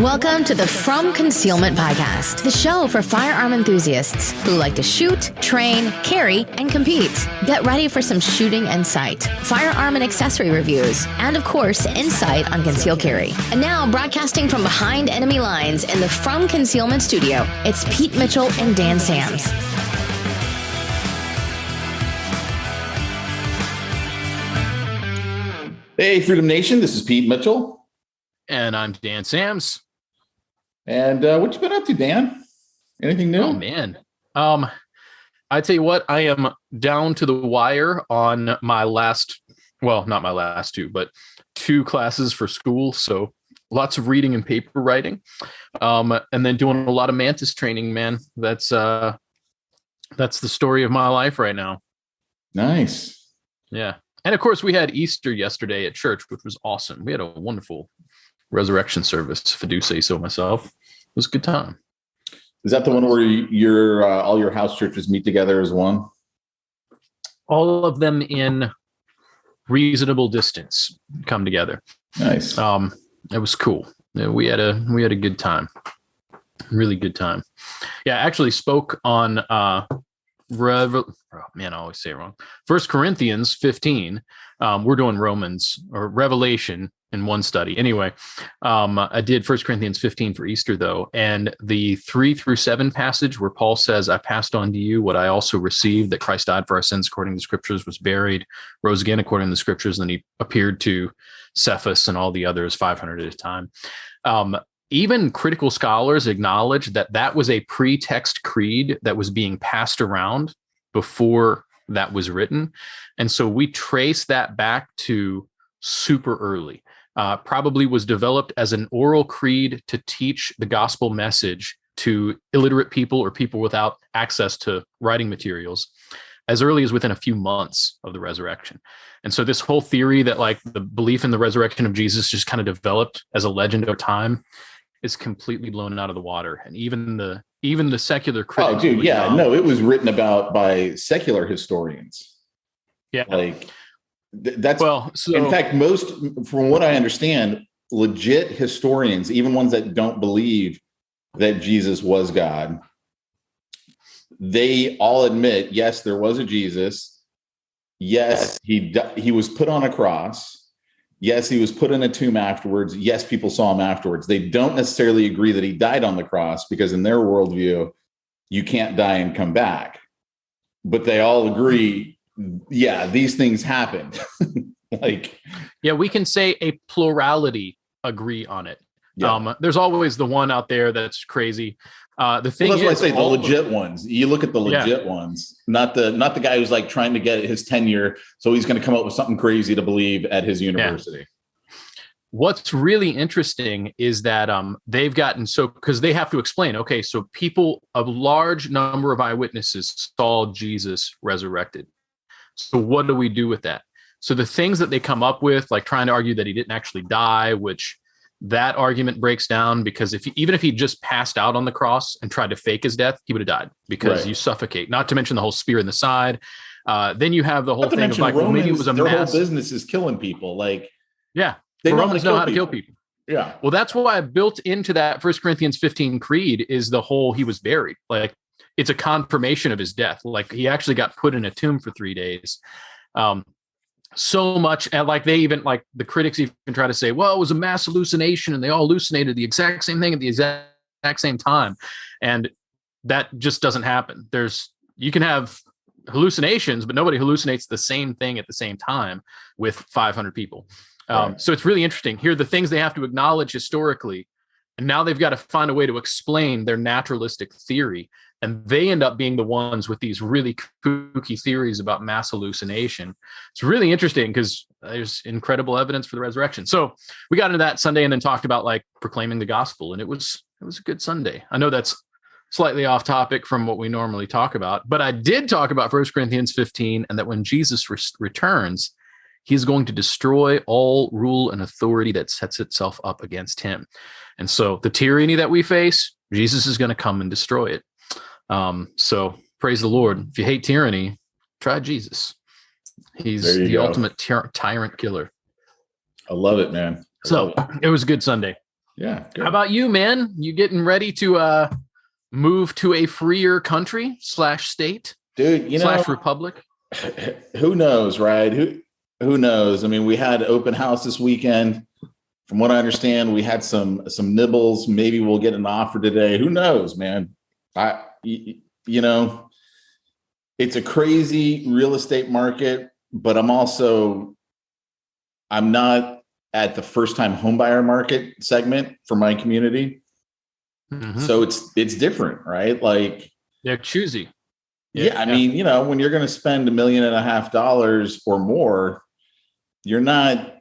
Welcome to the From Concealment Podcast, the show for firearm enthusiasts who like to shoot, train, carry, and compete. Get ready for some shooting and sight, firearm and accessory reviews, and of course, insight on concealed carry. And now, broadcasting from behind enemy lines in the From Concealment studio, it's Pete Mitchell and Dan Sams. Hey, Freedom Nation, this is Pete Mitchell. And I'm Dan Sams. And what you been up to, Dan? Anything new? Oh, man. I tell you what, I am down to the wire on my last, well, not my last two, but two classes for school. So lots of reading and paper writing. And then doing a lot of Mantis training, man. That's the story of my life right now. Nice. Yeah. And of course, we had Easter yesterday at church, which was awesome. We had a wonderful resurrection service, if I do say so myself. It was a good time. Is that the one where your all your house churches meet together as one? All of them in reasonable distance come together. Nice. It was cool. We had a good time. Really good time. Yeah, I actually spoke on I always say it wrong. 1 Corinthians 15. We're doing Romans or Revelation in one study. Anyway, I did 1 Corinthians 15 for Easter, though. And the 3-7 passage where Paul says, I passed on to you what I also received, that Christ died for our sins according to the scriptures, was buried, rose again according to the scriptures, and then he appeared to Cephas and all the others, 500 at a time. Even critical scholars acknowledge that that was a pretext creed that was being passed around before that was written. And so we trace that back to super early. Probably was developed as an oral creed to teach the gospel message to illiterate people or people without access to writing materials as early as within a few months of the resurrection. And so this whole theory that like the belief in the resurrection of Jesus just kind of developed as a legend of time is completely blown out of the water. And even the secular critics. Oh, dude, yeah, no, it was written about by secular historians. Yeah, like that's in fact, most, from what I understand, legit historians, even ones that don't believe that Jesus was God, they all admit, yes, there was a Jesus. Yes, he was put on a cross. Yes, he was put in a tomb afterwards. Yes, people saw him afterwards. They don't necessarily agree that he died on the cross because in their worldview, you can't die and come back. But they all agree, yeah, these things happened. Yeah, we can say a plurality agree on it. Yeah. There's always the one out there that's crazy. The thing that's is, why I say the legit ones. You look at the legit ones, not the guy who's like trying to get his tenure, so he's going to come up with something crazy to believe at his university. Yeah. What's really interesting is that they've gotten because they have to explain. Okay, so a large number of eyewitnesses saw Jesus resurrected. So what do we do with that? So the things that they come up with, like trying to argue that he didn't actually die, which that argument breaks down because even if he just passed out on the cross and tried to fake his death, he would have died because you suffocate. Not to mention the whole spear in the side. Then you have the whole thing of like, Romans, well, maybe it was a their mass. whole business is killing people. Like, yeah, they Romans know how to kill people. Yeah. Well, that's why I built into that 1 Corinthians 15 creed is the whole he was buried. Like it's a confirmation of his death. Like he actually got put in a tomb for 3 days. So much, and like they even like the critics even try to say, well, it was a mass hallucination and they all hallucinated the exact same thing at the exact same time. And that just doesn't happen. You can have hallucinations, but nobody hallucinates the same thing at the same time with 500 people. So it's really interesting. Here are the things they have to acknowledge historically. And now they've got to find a way to explain their naturalistic theory. And they end up being the ones with these really kooky theories about mass hallucination. It's really interesting because there's incredible evidence for the resurrection. So we got into that Sunday and then talked about like proclaiming the gospel. And it was a good Sunday. I know that's slightly off topic from what we normally talk about, but I did talk about 1 Corinthians 15 and that when Jesus returns, he's going to destroy all rule and authority that sets itself up against him. And so the tyranny that we face, Jesus is going to come and destroy it. So praise the Lord. If you hate tyranny, try Jesus. He's the ultimate tyrant killer. I love it, man. It was a good Sunday. Yeah. Good. How about you, man? You getting ready to move to a freer country / state, dude? / republic? Who knows, right? Who knows? I mean, we had open house this weekend. From what I understand, we had some nibbles. Maybe we'll get an offer today. Who knows, man? You know, it's a crazy real estate market, but I'm not at the first time homebuyer market segment for my community. Mm-hmm. So it's different, right? Like they're choosy. Yeah. I mean, when you're going to spend $1.5 million or more, you're not,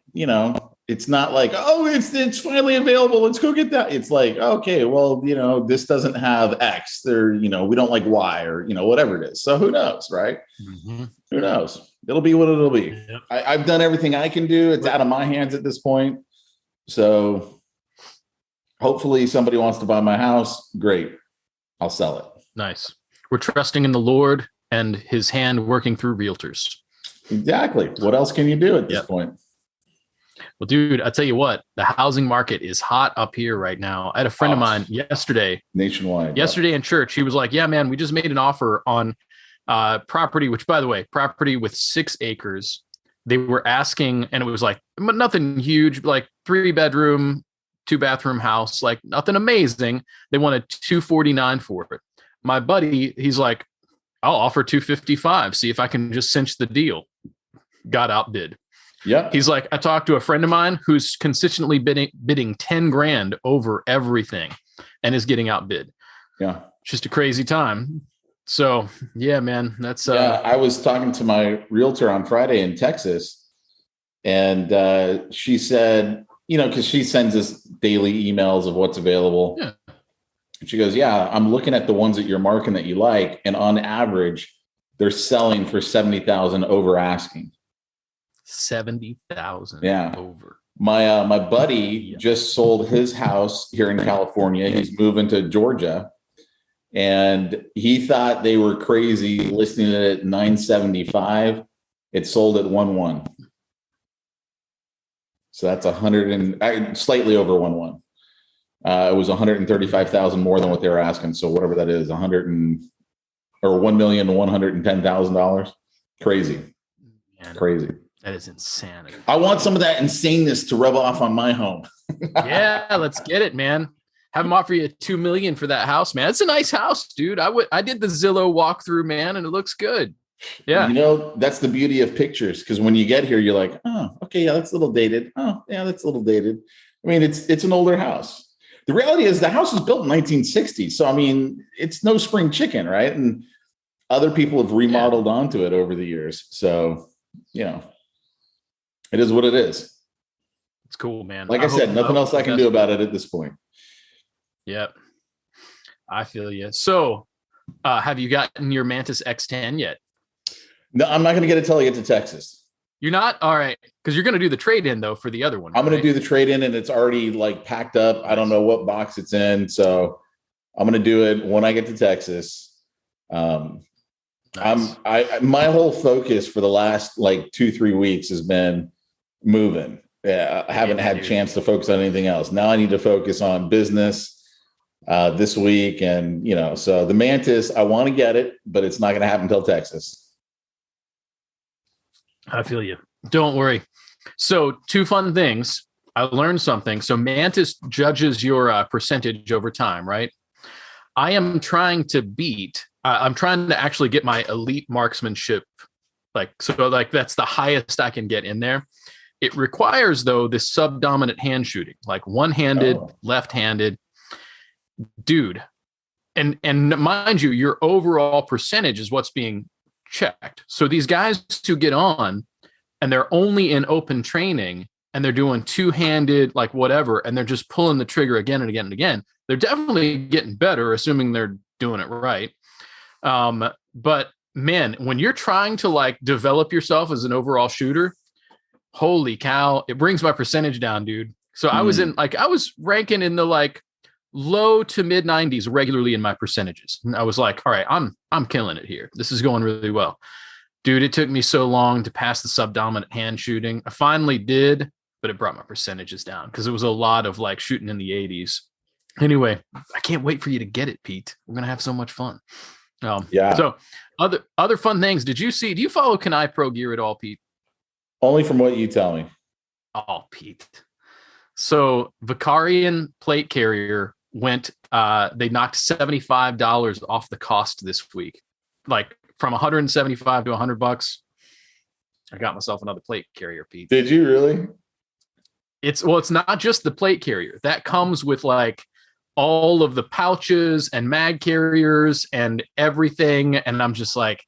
it's not like, oh, it's finally available, let's go get that. It's like, okay, well, this doesn't have X, or we don't like Y, or whatever it is. So who knows, right? Mm-hmm. Who knows? It'll be what it'll be. Yep. I've done everything I can do. It's out of my hands at this point. So hopefully somebody wants to buy my house. Great, I'll sell it. Nice. We're trusting in the Lord and his hand working through realtors. Exactly. What else can you do at this point? Well, dude, I tell you what, the housing market is hot up here right now. I had a friend of mine yesterday, nationwide, in church. He was like, yeah, man, we just made an offer on property, which, by the way, property with 6 acres. They were asking, and it was like nothing huge, like 3-bedroom, 2-bathroom house, like nothing amazing. They wanted $249 for it. My buddy, he's like, I'll offer $255. See if I can just cinch the deal. Got outbid. Yeah. He's like, I talked to a friend of mine who's consistently bidding 10 grand over everything and is getting outbid. Yeah. Just a crazy time. So yeah, man, that's I was talking to my realtor on Friday in Texas, and she said, because she sends us daily emails of what's available. Yeah. She goes, yeah, I'm looking at the ones that you're marking that you like, and on average, they're selling for $70,000 over asking. 70,000 over. My buddy just sold his house here in California. He's moving to Georgia, and he thought they were crazy listing it at $975. It sold at 1.1. So that's slightly over 1.1. It was $135,000 more than what they were asking. So whatever that is, $1,110,000. Crazy. Man, crazy. That is insanity. I want some of that insaneness to rub off on my home. Yeah, let's get it, man. Have them offer you $2 million for that house, man. It's a nice house, dude. I did the Zillow walkthrough, man, and it looks good. Yeah. That's the beauty of pictures, because when you get here, you're like, oh, okay, yeah, that's a little dated. Oh, yeah, that's a little dated. I mean, it's an older house. The reality is the house was built in 1960. So, I mean, it's no spring chicken, right? And other people have remodeled onto it over the years. So, it is what it is. It's cool, man. Like I said, nothing else I can do about it at this point. Yep. I feel you. So, have you gotten your Mantis X10 yet? No, I'm not going to get it till I get to Texas. You're not? All right. Because you're going to do the trade-in, though, for the other one. I'm going to do the trade-in, and it's already packed up. I don't know what box it's in. So I'm going to do it when I get to Texas. Nice. My whole focus for the last 2-3 weeks has been moving. I haven't had a chance to focus on anything else. Now I need to focus on business this week. And, so the Mantis, I want to get it, but it's not going to happen until Texas. I feel you. Don't worry. So 2 fun things. I learned something. So Mantis judges your percentage over time, right? I am trying to I'm trying to actually get my elite marksmanship. That's the highest I can get in there. It requires, though, this subdominant hand shooting, like one-handed, left-handed. Dude. And mind you, your overall percentage is what's being checked. So these guys who get on and they're only in open training and they're doing two-handed, whatever, and they're just pulling the trigger again and again and again, they're definitely getting better, assuming they're doing it right. But man, when you're trying to develop yourself as an overall shooter, holy cow, it brings my percentage down, dude. So I was I was ranking in the low to mid 90s regularly in my percentages. And I was like, all right, I'm killing it here. This is going really well. Dude, it took me so long to pass the subdominant hand shooting. I finally did. but it brought my percentages down because it was a lot of like shooting in the 80s. Anyway, I can't wait for you to get it, Pete. We're gonna have so much fun. Yeah. So other fun things. Do you follow Kanai Pro Gear at all, Pete? Only from what you tell me. Oh, Pete. So Vicarian plate carrier went, they knocked $75 off the cost this week. Like from 175 to $100. I got myself another plate carrier, Pete. Did you really? It's not just the plate carrier. That comes with like all of the pouches and mag carriers and everything. And I'm just like,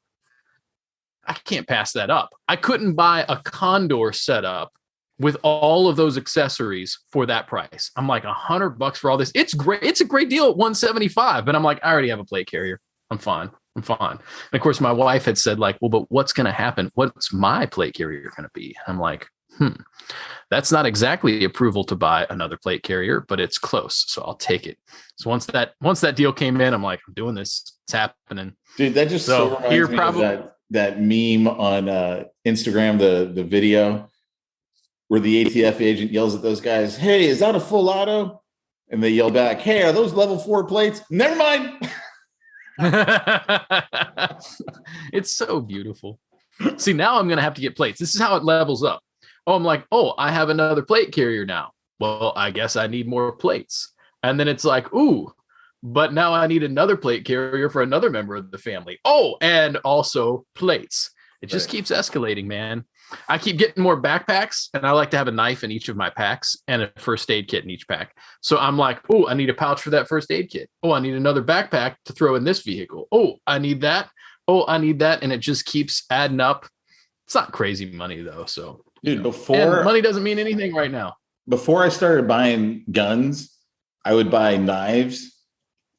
I can't pass that up. I couldn't buy a Condor setup with all of those accessories for that price. I'm like $100 for all this. It's great. It's a great deal at 175. But I'm like, I already have a plate carrier. I'm fine. And of course, my wife had said like, well, but what's going to happen? What's my plate carrier going to be? I'm like, that's not exactly approval to buy another plate carrier, but it's close. So I'll take it. So once that deal came in, I'm like, I'm doing this. It's happening. Dude, that just so reminds me of that meme on Instagram, the video where the ATF agent yells at those guys, hey, is that a full auto? And they yell back, hey, are those level 4 plates? Never mind. It's so beautiful. See, now I'm going to have to get plates. This is how it levels up. Oh, I'm like, oh, I have another plate carrier now. Well, I guess I need more plates. And then it's like, ooh, but now I need another plate carrier for another member of the family. Oh, and also plates. It just keeps escalating, man. I keep getting more backpacks, and I like to have a knife in each of my packs and a first aid kit in each pack. So I'm like, oh, I need a pouch for that first aid kit. Oh, I need another backpack to throw in this vehicle. Oh, I need that. Oh, I need that. And it just keeps adding up. It's not crazy money, though. So, dude, and money doesn't mean anything right now. Before I started buying guns, I would buy knives.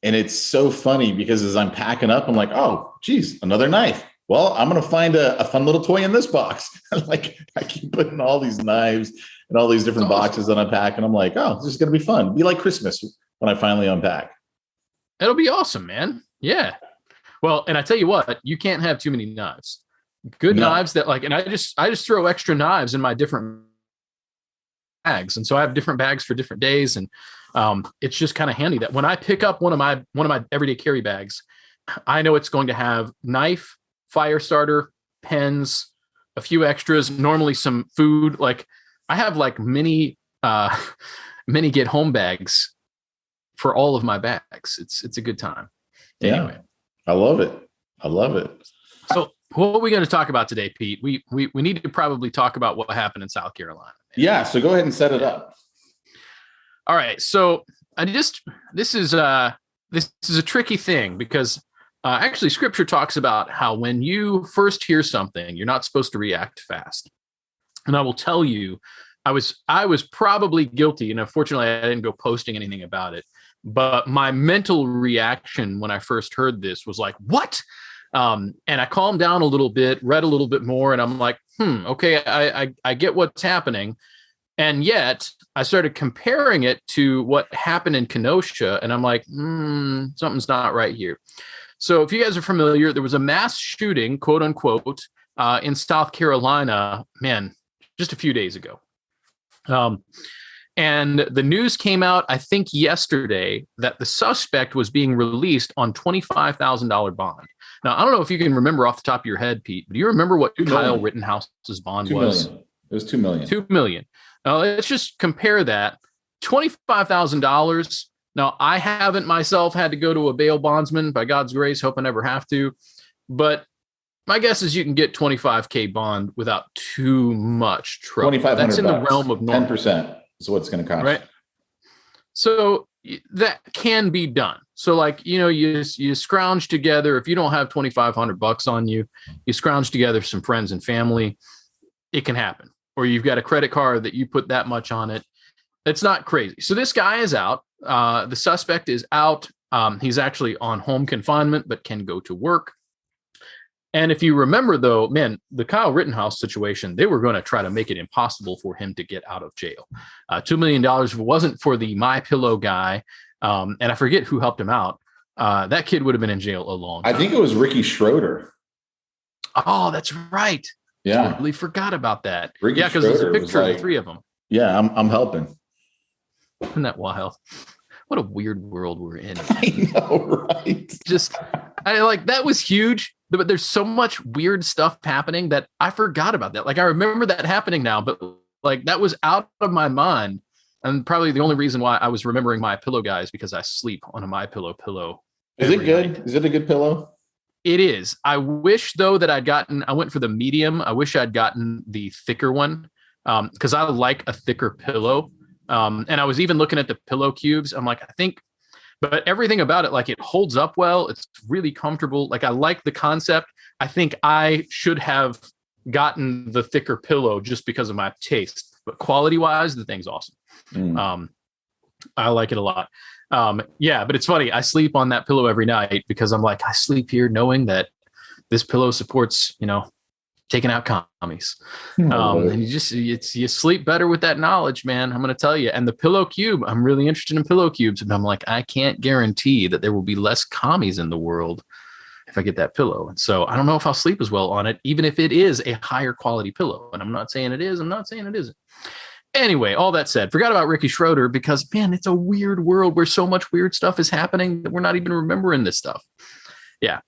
And it's so funny because as I'm packing up, I'm like, oh, geez, another knife. Well, I'm going to find a fun little toy in this box. Like I keep putting all these knives and all these different boxes that I'm packing. I'm like, oh, this is going to be fun. It'll be like Christmas when I finally unpack. It'll be awesome, man. Yeah. Well, and I tell you what, you can't have too many knives. Good knives that like, and I just throw extra knives in my different bags. And so I have different bags for different days. And it's just kind of handy that when I pick up one of my everyday carry bags, I know it's going to have knife, fire starter, pens, a few extras, normally some food. Like I have like mini get home bags for all of my bags. It's a good time. Anyway. I love it. So what are we going to talk about today, Pete? We need to probably talk about what happened in South Carolina. Yeah. So go ahead and set it up. All right. So this is a tricky thing because actually, Scripture talks about how when you first hear something, you're not supposed to react fast. And I will tell you, I was probably guilty, and unfortunately, I didn't go posting anything about it. But my mental reaction when I first heard this was like, "What?" And I calmed down a little bit, read a little bit more, and I'm like, okay, I get what's happening." And yet, I started comparing it to what happened in Kenosha, and I'm like, something's not right here. So if you guys are familiar, there was a mass shooting, quote unquote, in South Carolina, man, just a few days ago. And the news came out, I think yesterday, that the suspect was being released on $25,000 bond. Now, I don't know if you can remember off the top of your head, Pete, but do you remember what Kyle Rittenhouse's bond was? It was $2 million. $2 million. Now, let's just compare that. $25,000. Now, I haven't myself had to go to a bail bondsman, by God's grace, hope I never have to. But my guess is you can get $25K bond without too much trouble. That's in the realm of normal. 10% is what it's going to cost. Right. So that can be done. So like, you scrounge together. If you don't have $2,500 on you, you scrounge together some friends and family. It can happen. Or you've got a credit card that you put that much on it. It's not crazy. So this guy is out. The suspect is out. He's actually on home confinement, but can go to work. And if you remember, though, man, the Kyle Rittenhouse situation, they were going to try to make it impossible for him to get out of jail. $2 million wasn't for the MyPillow guy. And I forget who helped him out. That kid would have been in jail a long time. I think it was Ricky Schroeder. Oh, that's right. Yeah. Totally forgot about that. Ricky because there's a Schroeder picture of the three of them. Yeah, I'm helping. Isn't that wild? What a weird world we're in. I know, right? Just, I like, that was huge, but there's so much weird stuff happening that I forgot about that. Like, I remember that happening now, but like that was out of my mind. And probably the only reason why I was remembering My Pillow guy is because I sleep on a My pillow. Is it good? Night. Is it a good pillow? It is. I wish though that I went for the medium. I wish I'd gotten the thicker one because I like a thicker pillow. And I was even looking at the pillow cubes. I'm like, but everything about it, like it holds up well. It's really comfortable. Like I like the concept. I think I should have gotten the thicker pillow just because of my taste, but quality wise, the thing's awesome. I like it a lot. Yeah, but it's funny. I sleep on that pillow every night because I'm like, I sleep here knowing that this pillow supports, taking out commies. And you sleep better with that knowledge, man. I'm going to tell you. And the pillow cube, I'm really interested in pillow cubes. And I'm like, I can't guarantee that there will be less commies in the world if I get that pillow. And so I don't know if I'll sleep as well on it, even if it is a higher quality pillow. And I'm not saying it is. I'm not saying it isn't. Anyway, all that said, forgot about Ricky Schroeder because, man, it's a weird world where so much weird stuff is happening that we're not even remembering this stuff. Yeah.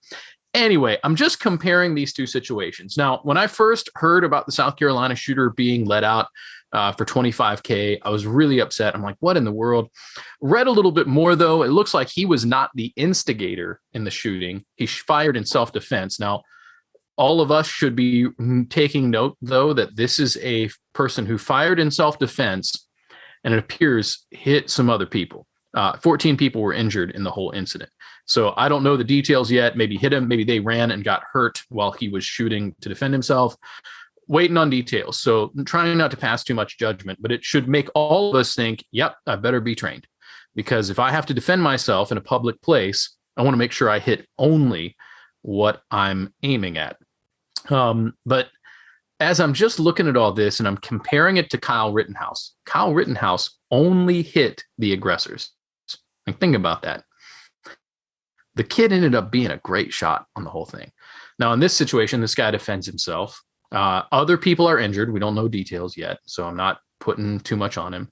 Anyway, I'm just comparing these two situations. Now, when I first heard about the South Carolina shooter being let out for $25K, I was really upset. I'm like, what in the world? Read a little bit more, though. It looks like he was not the instigator in the shooting. He fired in self-defense. Now, all of us should be taking note, though, that this is a person who fired in self-defense and it appears hit some other people. 14 people were injured in the whole incident. So I don't know the details yet. Maybe hit him. Maybe they ran and got hurt while he was shooting to defend himself. Waiting on details. So I'm trying not to pass too much judgment, but it should make all of us think, yep, I better be trained. Because if I have to defend myself in a public place, I want to make sure I hit only what I'm aiming at. But as I'm just looking at all this and I'm comparing it to Kyle Rittenhouse only hit the aggressors. Like, think about that. The kid ended up being a great shot on the whole thing. Now, in this situation, this guy defends himself. Other people are injured. We don't know details yet, so I'm not putting too much on him.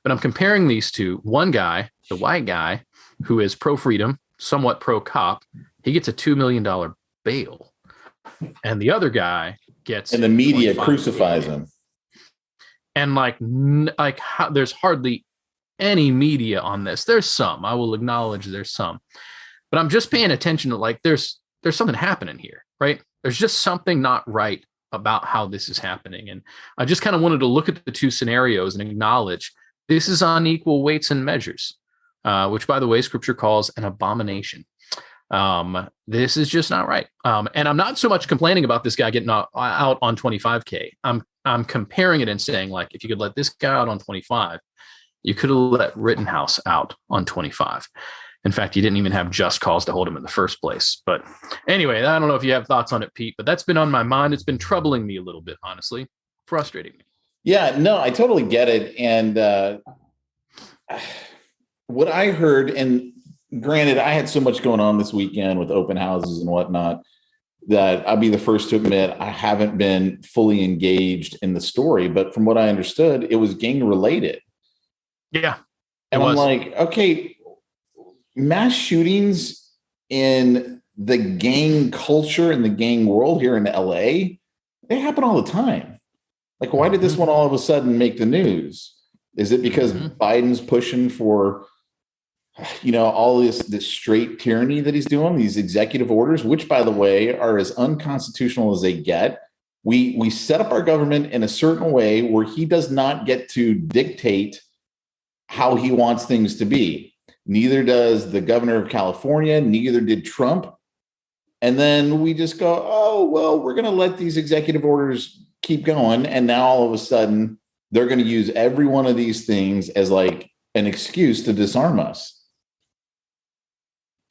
But I'm comparing these two. One guy, the white guy, who is pro-freedom, somewhat pro-cop, he gets a $2 million bail. And the other guy gets... And the media crucifies him. And there's hardly any media on this. There's some. I will acknowledge there's some. But I'm just paying attention to, there's something happening here, right? There's just something not right about how this is happening. And I just kind of wanted to look at the two scenarios and acknowledge this is unequal weights and measures, which, by the way, Scripture calls an abomination. This is just not right. And I'm not so much complaining about this guy getting out on 25K. I'm comparing it and saying, like, if you could let this guy out on 25, you could have let Rittenhouse out on 25. In fact, you didn't even have just cause to hold him in the first place. But anyway, I don't know if you have thoughts on it, Pete, but that's been on my mind. It's been troubling me a little bit, honestly, frustrating me. Yeah, no, I totally get it. And what I heard, and granted, I had so much going on this weekend with open houses and whatnot, that I'll be the first to admit I haven't been fully engaged in the story. But from what I understood, it was gang related. Yeah. And I'm like, okay, mass shootings in the gang culture and the gang world here in LA, they happen all the time. Like, why did this one all of a sudden make the news? Is it because Biden's pushing for, all this straight tyranny that he's doing, these executive orders, which, by the way, are as unconstitutional as they get? We set up our government in a certain way where he does not get to dictate how he wants things to be. Neither does the governor of California, neither did Trump. And then we just go, oh, well, we're going to let these executive orders keep going. And now all of a sudden, they're going to use every one of these things as like an excuse to disarm us.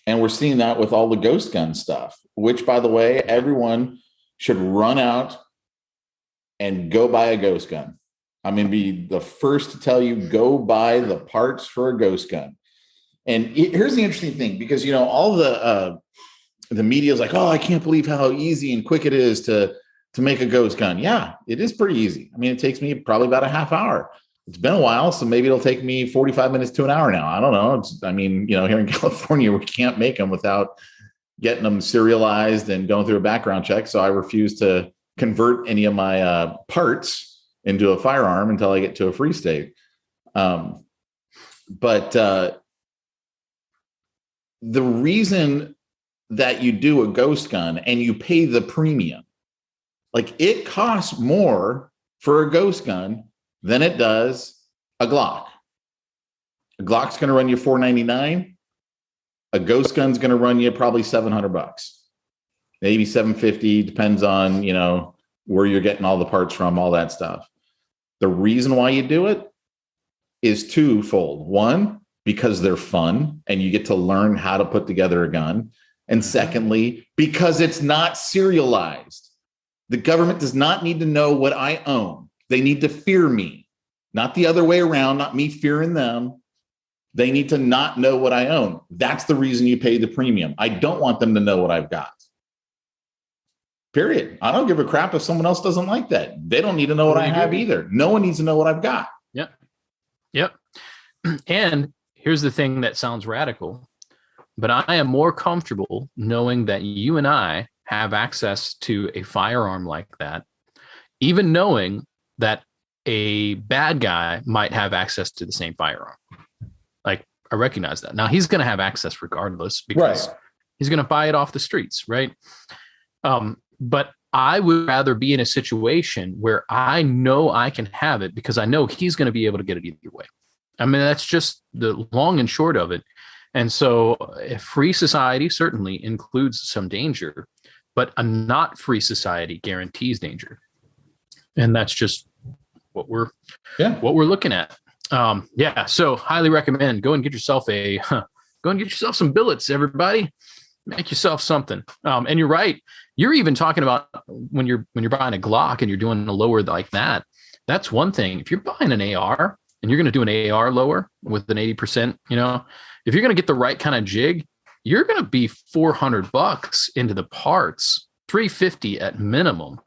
And we're seeing that with all the ghost gun stuff, which, by the way, everyone should run out and go buy a ghost gun. I'm going to be the first to tell you, go buy the parts for a ghost gun. And here's the interesting thing, because, all the media is like, oh, I can't believe how easy and quick it is to make a ghost gun. Yeah, it is pretty easy. I mean, it takes me probably about a half hour. it's been a while, so maybe it'll take me 45 minutes to an hour now. I don't know. Here in California, we can't make them without getting them serialized and going through a background check. So I refuse to convert any of my parts into a firearm until I get to a free state. But the reason that you do a ghost gun and you pay the premium, like it costs more for a ghost gun than it does a Glock. A Glock's going to run you $499. A ghost gun's going to run you probably $700, maybe $750. Depends on, where you're getting all the parts from, all that stuff. The reason why you do it is twofold. One, because they're fun and you get to learn how to put together a gun. And secondly, because it's not serialized. The government does not need to know what I own. They need to fear me, not the other way around, not me fearing them. They need to not know what I own. That's the reason you pay the premium. I don't want them to know what I've got. Period. I don't give a crap if someone else doesn't like that. They don't need to know what I have either. No one needs to know what I've got. Yep. And here's the thing that sounds radical, but I am more comfortable knowing that you and I have access to a firearm like that, even knowing that a bad guy might have access to the same firearm. Like, I recognize that. Now, he's going to have access regardless because he's going to buy it off the streets, right? But I would rather be in a situation where I know I can have it because I know he's going to be able to get it either way. I mean, that's just the long and short of it. And so a free society certainly includes some danger, but a not free society guarantees danger. And that's just what we're looking at. So highly recommend go and get yourself some billets, everybody. Make yourself something. And you're right. You're even talking about when you're buying a Glock and you're doing a lower like that. That's one thing. If you're buying an AR and you're going to do an AR lower with an 80%, if you're going to get the right kind of jig, you're going to be $400 into the parts, $350 at minimum.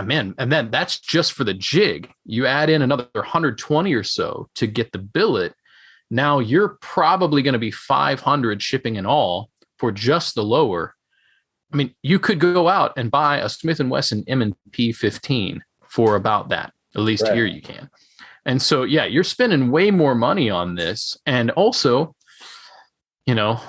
Man, and then that's just for the jig. You add in another 120 or so to get the billet. Now you're probably going to be 500 shipping and all for just the lower. I mean, you could go out and buy a Smith & Wesson M&P 15 for about that. At least here you can. And so, you're spending way more money on this. And also, you're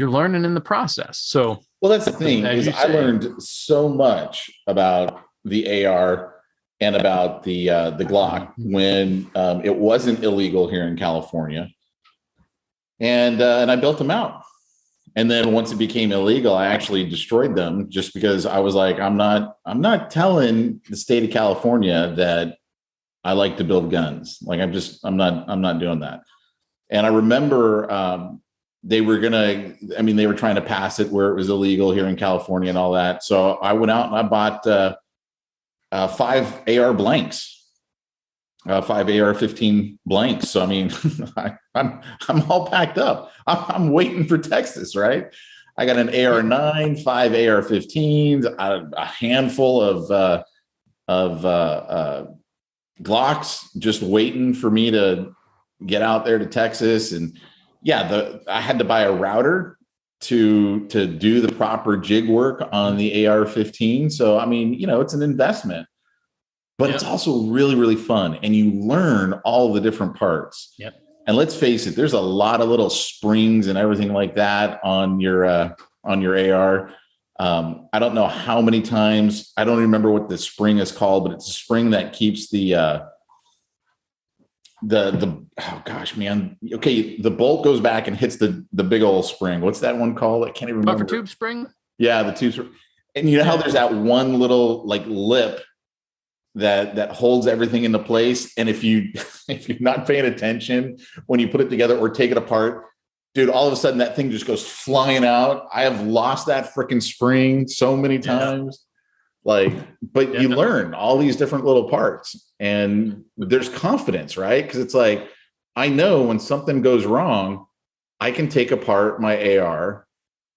learning in the process. So, well, that's the thing is I learned so much about the AR and about the Glock when it wasn't illegal here in California, and I built them out. And then once it became illegal, I actually destroyed them just because I was like, I'm not telling the state of California that I like to build guns. Like I'm not doing that. And I remember they were trying to pass it where it was illegal here in California and all that. So I went out and I bought 5 AR blanks. 5 AR-15 blanks. So I mean, I'm all packed up. I'm waiting for Texas, right? I got an AR-9, 5 AR-15s, a handful of Glocks, just waiting for me to get out there to Texas. And I had to buy a router to do the proper jig work on the AR-15. So I mean, it's an investment. But it's also really, really fun. And you learn all the different parts. Yep. And let's face it, there's a lot of little springs and everything like that on your AR. I don't know how many times, I don't remember what the spring is called, but it's a spring that keeps the oh gosh, man. Okay, the bolt goes back and hits the big old spring. What's that one called? I can't even remember. Buffer tube spring? Yeah, the tube spring. And you know how there's that one little like lip that holds everything into place. And if you're not paying attention when you put it together or take it apart, dude, all of a sudden that thing just goes flying out. I have lost that freaking spring so many times. But you learn all these different little parts and there's confidence, right? Because it's like, I know when something goes wrong, I can take apart my AR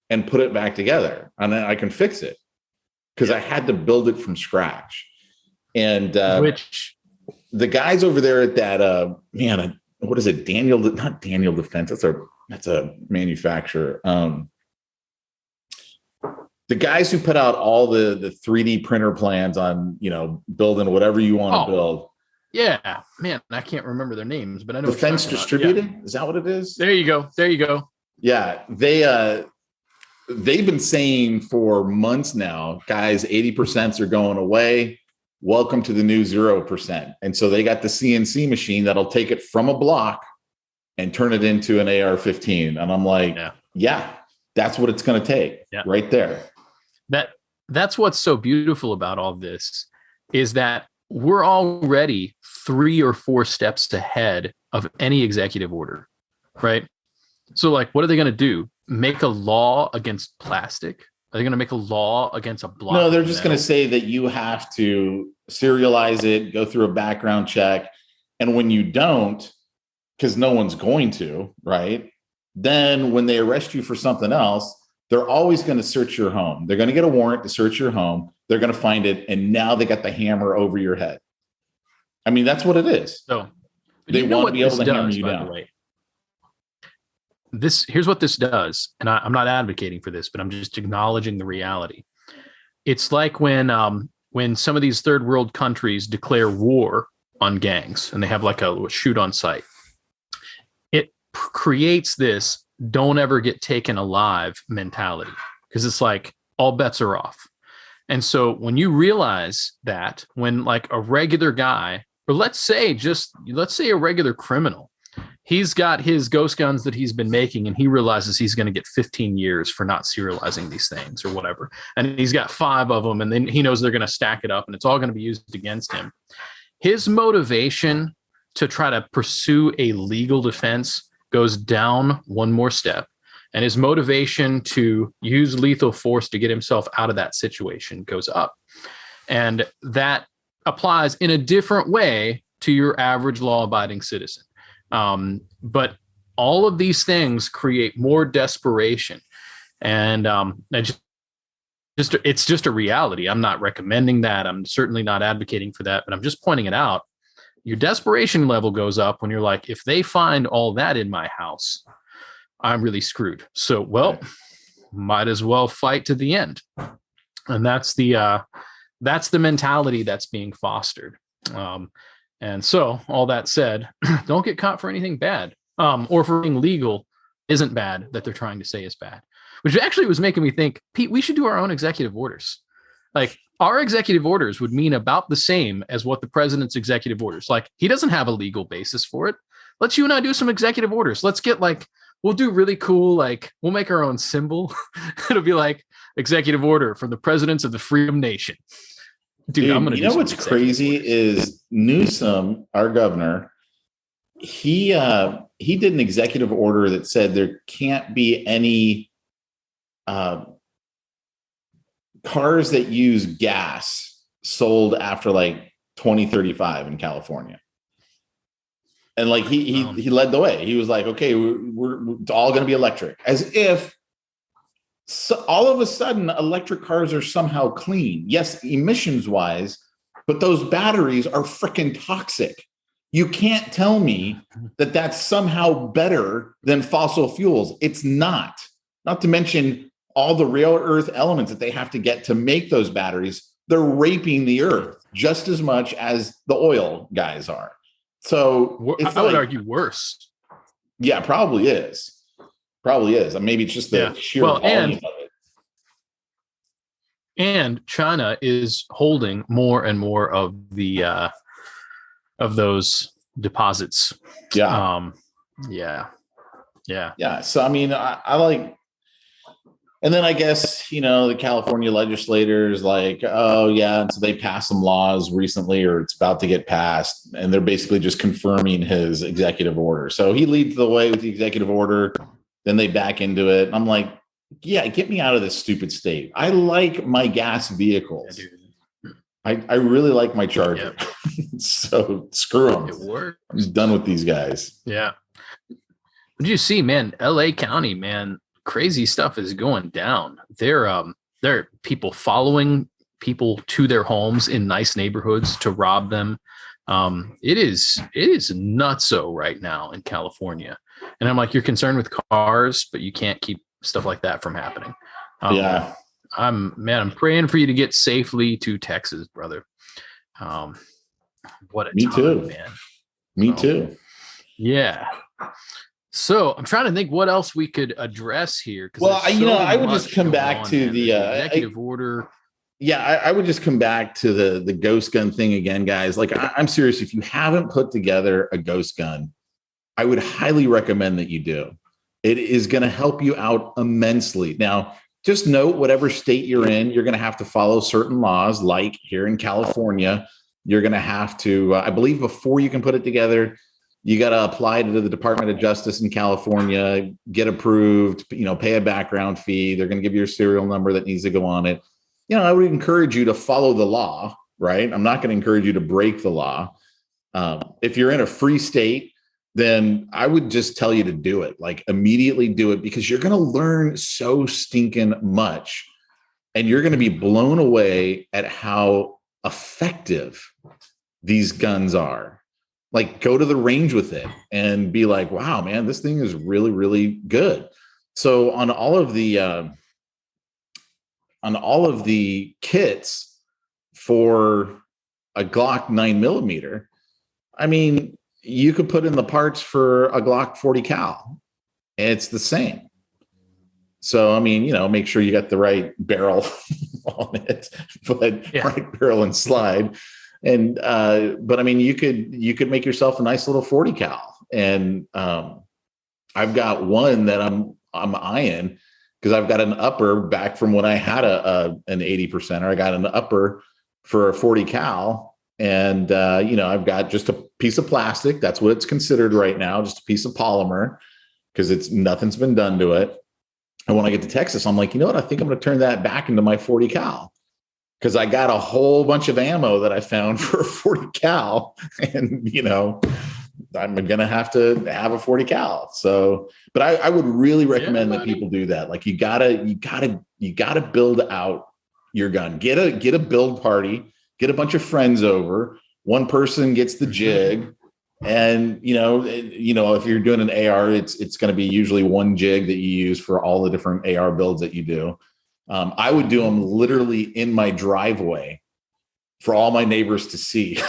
and put it back together and then I can fix it because I had to build it from scratch. And the guys over there at that, what is it? Not Daniel Defense. That's a manufacturer. The guys who put out all the 3D printer plans on, building whatever you want to build. Yeah, man, I can't remember their names, but I know. Defense Distributed. Yeah. Is that what it is? There you go. Yeah, they've been saying for months now, guys, 80% are going away. Welcome to the new 0%. And so they got the CNC machine that'll take it from a block and turn it into an AR-15. And I'm like, yeah that's what it's going to take right there. That's what's so beautiful about all this is that we're already 3 or 4 steps ahead of any executive order, right? So like, what are they going to do? Make a law against plastic? Are they going to make a law against a block? No, they're just going to say that you have to serialize it, go through a background check. And when you don't, because no one's going to, right? Then when they arrest you for something else, they're always going to search your home. They're going to get a warrant to search your home. They're going to find it. And now they got the hammer over your head. I mean, that's what it is. So they want to be able to hammer you down. Here's what this does. And I'm not advocating for this, but I'm just acknowledging the reality. It's like when some of these third world countries declare war on gangs and they have like a shoot on sight. It creates this don't ever get taken alive mentality because it's like all bets are off. And so when you realize that when like a regular guy, or let's say a regular criminal, he's got his ghost guns that he's been making and he realizes he's going to get 15 years for not serializing these things or whatever. And he's got 5 of them and then he knows they're going to stack it up and it's all going to be used against him. His motivation to try to pursue a legal defense goes down one more step. And his motivation to use lethal force to get himself out of that situation goes up. And that applies in a different way to your average law-abiding citizen. But all of these things create more desperation. And it's just a reality. I'm not recommending that. I'm certainly not advocating for that, but I'm just pointing it out. Your desperation level goes up when you're like, if they find all that in my house, I'm really screwed. So, might as well fight to the end. And that's the mentality that's being fostered. And so all that said, don't get caught for anything bad, or for being legal isn't bad that they're trying to say is bad, which actually was making me think, Pete, we should do our own executive orders. Like our executive orders would mean about the same as what the president's executive orders. Like he doesn't have a legal basis for it. Let's you and I do some executive orders. Let's get we'll do really cool. Like we'll make our own symbol. It'll be like executive order from the presidents of the Freedom Nation. Dude, I'm gonna. You know what's crazy is Newsom, our governor. He did an executive order that said there can't be any cars that use gas sold after like 2035 in California. And like he led the way. He was like, okay, we're all going to be electric, as if all of a sudden electric cars are somehow clean. Yes, emissions wise, but those batteries are freaking toxic. You can't tell me that that's somehow better than fossil fuels. It's not. Not to mention all the rare earth elements that they have to get to make those batteries. They're raping the earth just as much as the oil guys are. So I would argue worse. Yeah, probably is. Probably is. And maybe it's just the sheer volume of it. And China is holding more and more of the of those deposits. Yeah. Yeah. So I mean, I like. And then I guess, the California legislators like, oh, yeah. And so they passed some laws recently, or it's about to get passed. And they're basically just confirming his executive order. So he leads the way with the executive order. Then they back into it. I'm like, yeah, get me out of this stupid state. I like my gas vehicles. I really like my Charger. Yep. So screw them. It works. I'm just done with these guys. Yeah. What did you see, man? LA County, man. Crazy stuff is going down. There are people following people to their homes in nice neighborhoods to rob them. It is nutso right now in California. And I'm like, you're concerned with cars, but you can't keep stuff like that from happening. Yeah. I'm praying for you to get safely to Texas, brother. What a Me time, too, man. Me too. Yeah. So I'm trying to think what else we could address here. Well, I would just come back to the executive order. Yeah, I would just come back to the ghost gun thing again, guys. Like, I'm serious. If you haven't put together a ghost gun, I would highly recommend that you do. It is going to help you out immensely. Now, just note, whatever state you're in, you're going to have to follow certain laws. Like here in California, you're going to have to, I believe, before you can put it together, you got to apply to the Department of Justice in California, get approved, pay a background fee. They're going to give you a serial number that needs to go on it. I would encourage you to follow the law, right? I'm not going to encourage you to break the law. If you're in a free state, then I would just tell you to do it, like immediately do it, because you're going to learn so stinking much and you're going to be blown away at how effective these guns are. Like, go to the range with it and be like, wow, man, this thing is really, really good. So on all of the kits for a Glock 9mm, I mean, you could put in the parts for a Glock 40 cal. It's the same. So, I mean, make sure you got the right barrel on it, but right barrel and slide. And, but I mean, you could make yourself a nice little 40 cal. And I've got one that I'm eyeing, because I've got an upper back from when I had an 80%, or I got an upper for a 40 cal. And, I've got just a piece of plastic. That's what it's considered right now. Just a piece of polymer, because nothing's been done to it. And when I get to Texas, I'm like, you know what? I think I'm going to turn that back into my 40 cal, because I got a whole bunch of ammo that I found for a 40 cal. And, I'm going to have a 40 cal. So, but I would really recommend that people do that. Like, you gotta build out your gun. Get a build party, get a bunch of friends over. One person gets the jig, and, if you're doing an AR, it's going to be usually one jig that you use for all the different AR builds that you do. I would do them literally in my driveway for all my neighbors to see.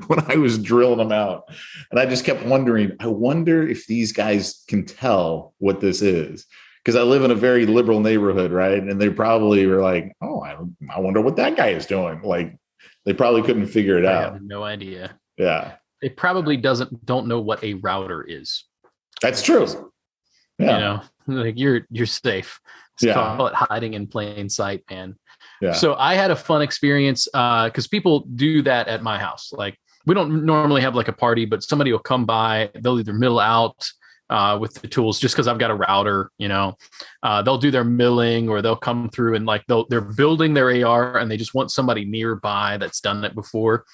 when I was drilling them out. And I just kept wondering, I wonder if these guys can tell what this is, because I live in a very liberal neighborhood, right? And they probably were like, oh, I wonder what that guy is doing. Like, they probably couldn't figure it out. I have no idea. Yeah. They probably don't know what a router is. That's true. Yeah. Like, you're safe. Just call it hiding in plain sight, man. Yeah. So I had a fun experience because people do that at my house. Like, we don't normally have like a party, but somebody will come by. They'll either mill out with the tools, just because I've got a router. They'll do their milling, or they'll come through and like they're building their AR, and they just want somebody nearby that's done it before.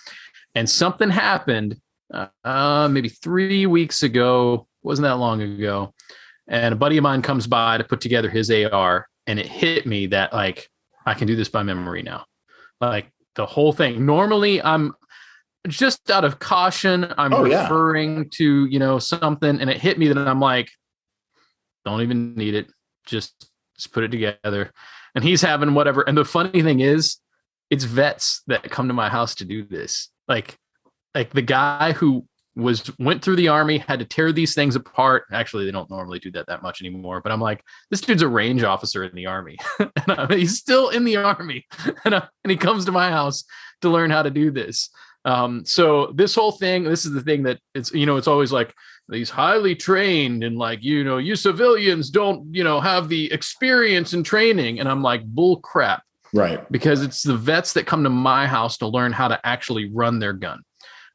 And something happened maybe 3 weeks ago. Wasn't that long ago. And a buddy of mine comes by to put together his AR, and it hit me that, like, I can do this by memory now. Like, the whole thing. Normally, I'm just out of caution. I'm referring to, something, and it hit me that I'm like, don't even need it. Just put it together. And he's having whatever. And the funny thing is, it's vets that come to my house to do this. Like the guy who went through the Army, had to tear these things apart. Actually, they don't normally do that much anymore, but I'm like, this dude's a range officer in the Army. And he's still in the Army, and he comes to my house to learn how to do this. So this whole thing, this is the thing that it's always like, these highly trained, and like, you civilians don't, have the experience and training. And I'm like, bull crap. Right. Because it's the vets that come to my house to learn how to actually run their gun.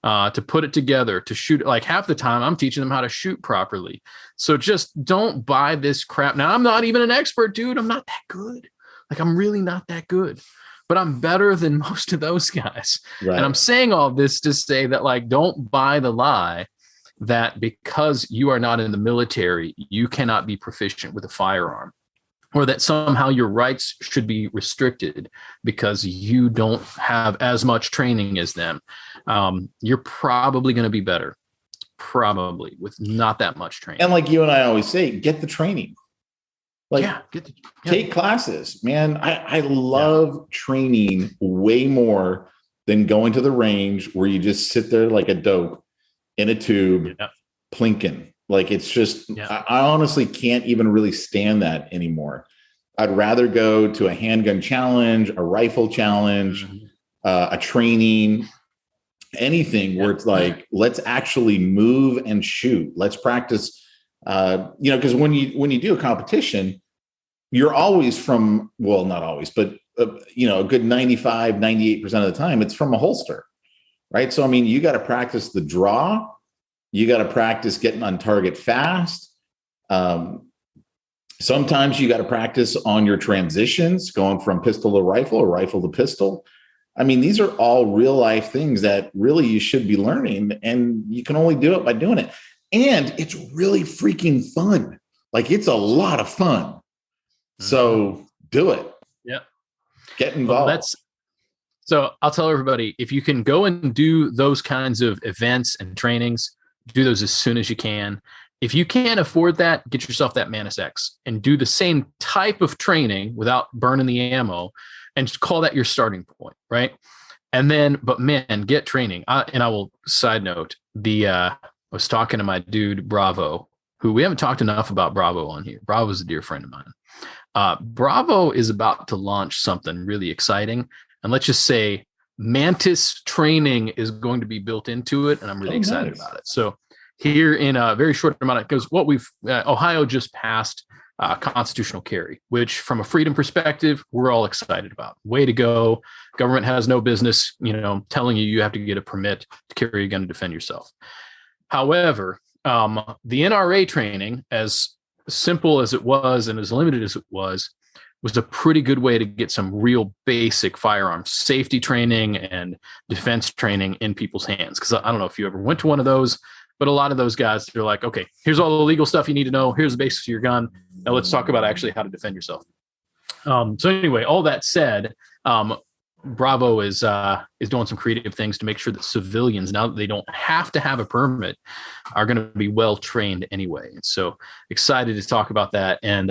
To put it together, to shoot. Like, half the time I'm teaching them how to shoot properly. So just don't buy this crap. Now, I'm not even an expert, dude. I'm not that good. Like, I'm really not that good, but I'm better than most of those guys. Right. And I'm saying all this to say that, like, don't buy the lie that because you are not in the military, you cannot be proficient with a firearm. or that somehow your rights should be restricted because you don't have as much training as them, you're probably going to be better, probably, with not that much training. And like you and I always say, get the training. Like, take classes, man. I love training way more than going to the range where you just sit there like a dope in a tube, plinking. Like, it's just, I honestly can't even really stand that anymore. I'd rather go to a handgun challenge, a rifle challenge, a training, anything where it's like, let's actually move and shoot. Let's practice. Because when you do a competition, you're always from, well, not always, but a good 95, 98% of the time, it's from a holster, right? So, I mean, you got to practice the draw. You got to practice getting on target fast. Sometimes you got to practice on your transitions, going from pistol to rifle or rifle to pistol. I mean, these are all real life things that really you should be learning, and you can only do it by doing it. And it's really freaking fun. Like, it's a lot of fun. So do it. Yeah. Get involved. Well, so I'll tell everybody, if you can go and do those kinds of events and trainings, do those as soon as you can. If you can't afford that, get yourself that Manus X and do the same type of training without burning the ammo, and just call that your starting point, right? And then, but man, get training. And I will side note, I was talking to my dude, Bravo, who we haven't talked enough about Bravo on here. Bravo's a dear friend of mine. Bravo is about to launch something really exciting. And let's just say Mantis training is going to be built into it. And I'm really excited about it. So here in a very short amount of, because Ohio just passed constitutional carry, which from a freedom perspective, we're all excited about. Way to go. Government has no business, telling you have to get a permit to carry a gun to defend yourself. However, the NRA training, as simple as it was and as limited as it was a pretty good way to get some real basic firearms safety training and defense training in people's hands. Because I don't know if you ever went to one of those, but a lot of those guys, they're like, okay, here's all the legal stuff you need to know. Here's the basics of your gun. Now let's talk about actually how to defend yourself. So anyway, all that said, Bravo is doing some creative things to make sure that civilians, now that they don't have to have a permit, are going to be well trained anyway. And so excited to talk about that. And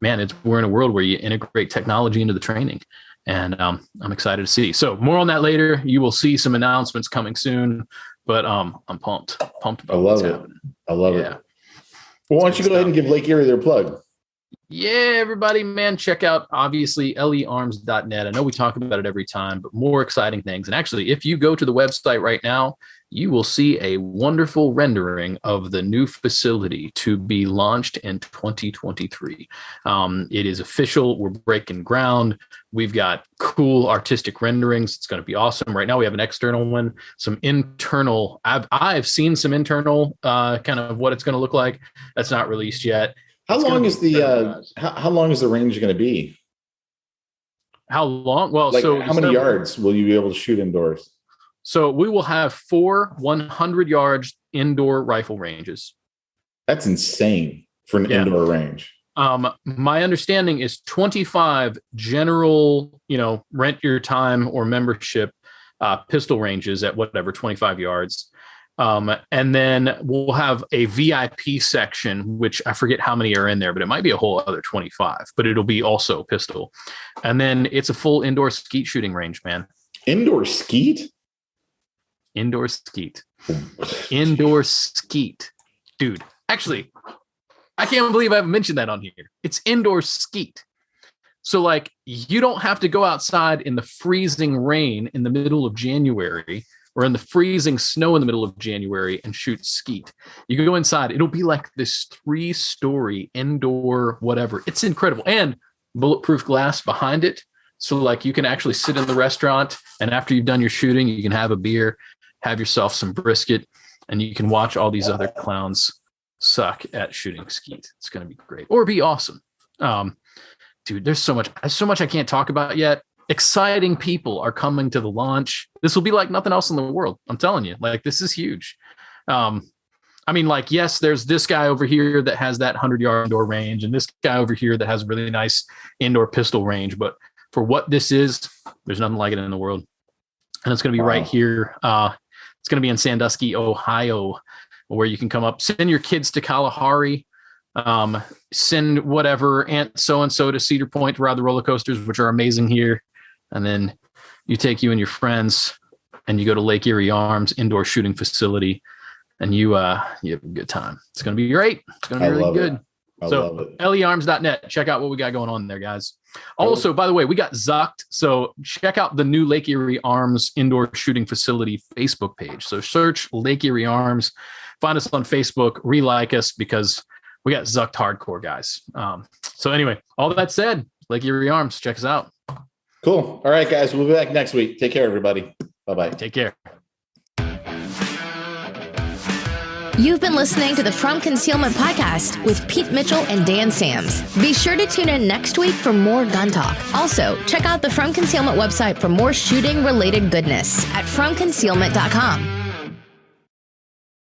man, we're in a world where you integrate technology into the training, and I'm excited to see. So more on that later. You will see some announcements coming soon, but I'm pumped about what's happening. I love it. Well, why don't you go ahead and give Lake Erie their plug? Yeah, everybody, man, check out, obviously, learms.net. I know we talk about it every time, but more exciting things. And actually, if you go to the website right now, you will see a wonderful rendering of the new facility to be launched in 2023. It is official. We're breaking ground. We've got cool artistic renderings. It's going to be awesome. Right now, we have an external one, some internal. I've seen some internal kind of what it's going to look like. That's not released yet. How long is the range going to be? How long? Well, how many yards will you be able to shoot indoors? So we will have 4 100 yards indoor rifle ranges. That's insane for an indoor range. My understanding is 25 general, rent your time or membership pistol ranges at whatever 25 yards. And then we'll have a VIP section, which I forget how many are in there, but it might be a whole other 25, but it'll be also pistol. And then it's a full indoor skeet shooting range, man. Indoor skeet? Indoor skeet. Indoor skeet. Dude, actually, I can't believe I haven't mentioned that on here. It's indoor skeet. So like, you don't have to go outside in the freezing rain in the middle of January or in the freezing snow in the middle of January and shoot skeet. You can go inside. It'll be like this 3-story indoor whatever. It's incredible. And bulletproof glass behind it. So like you can actually sit in the restaurant, and after you've done your shooting, you can have a beer, have yourself some brisket, and you can watch all these other clowns suck at shooting skeet. It's going to be great, or be awesome. Dude, there's so much I can't talk about yet. Exciting people are coming to the launch. This will be like nothing else in the world. I'm telling you, like, this is huge. I mean, like, yes, there's this guy over here that has that 100-yard indoor range, and this guy over here that has a really nice indoor pistol range. But for what this is, there's nothing like it in the world. And it's going to be right here. It's going to be in Sandusky, Ohio, where you can come up, send your kids to Kalahari, send whatever Aunt so-and-so to Cedar Point to ride the roller coasters, which are amazing here. And then you take you and your friends and you go to Lake Erie Arms indoor shooting facility, and you have a good time. It's going to be great. It's going to be really good. So learms.net, check out what we got going on there, guys. Also, by the way, we got Zucked. So check out the new Lake Erie Arms indoor shooting facility Facebook page. So search Lake Erie Arms, find us on Facebook, re-like us, because we got Zucked hardcore, guys. So anyway, all that said, Lake Erie Arms, check us out. Cool. All right, guys, we'll be back next week. Take care, everybody. Bye-bye. Take care. You've been listening to the From Concealment podcast with Pete Mitchell and Dan Sams. Be sure to tune in next week for more gun talk. Also, check out the From Concealment website for more shooting-related goodness at FromConcealment.com.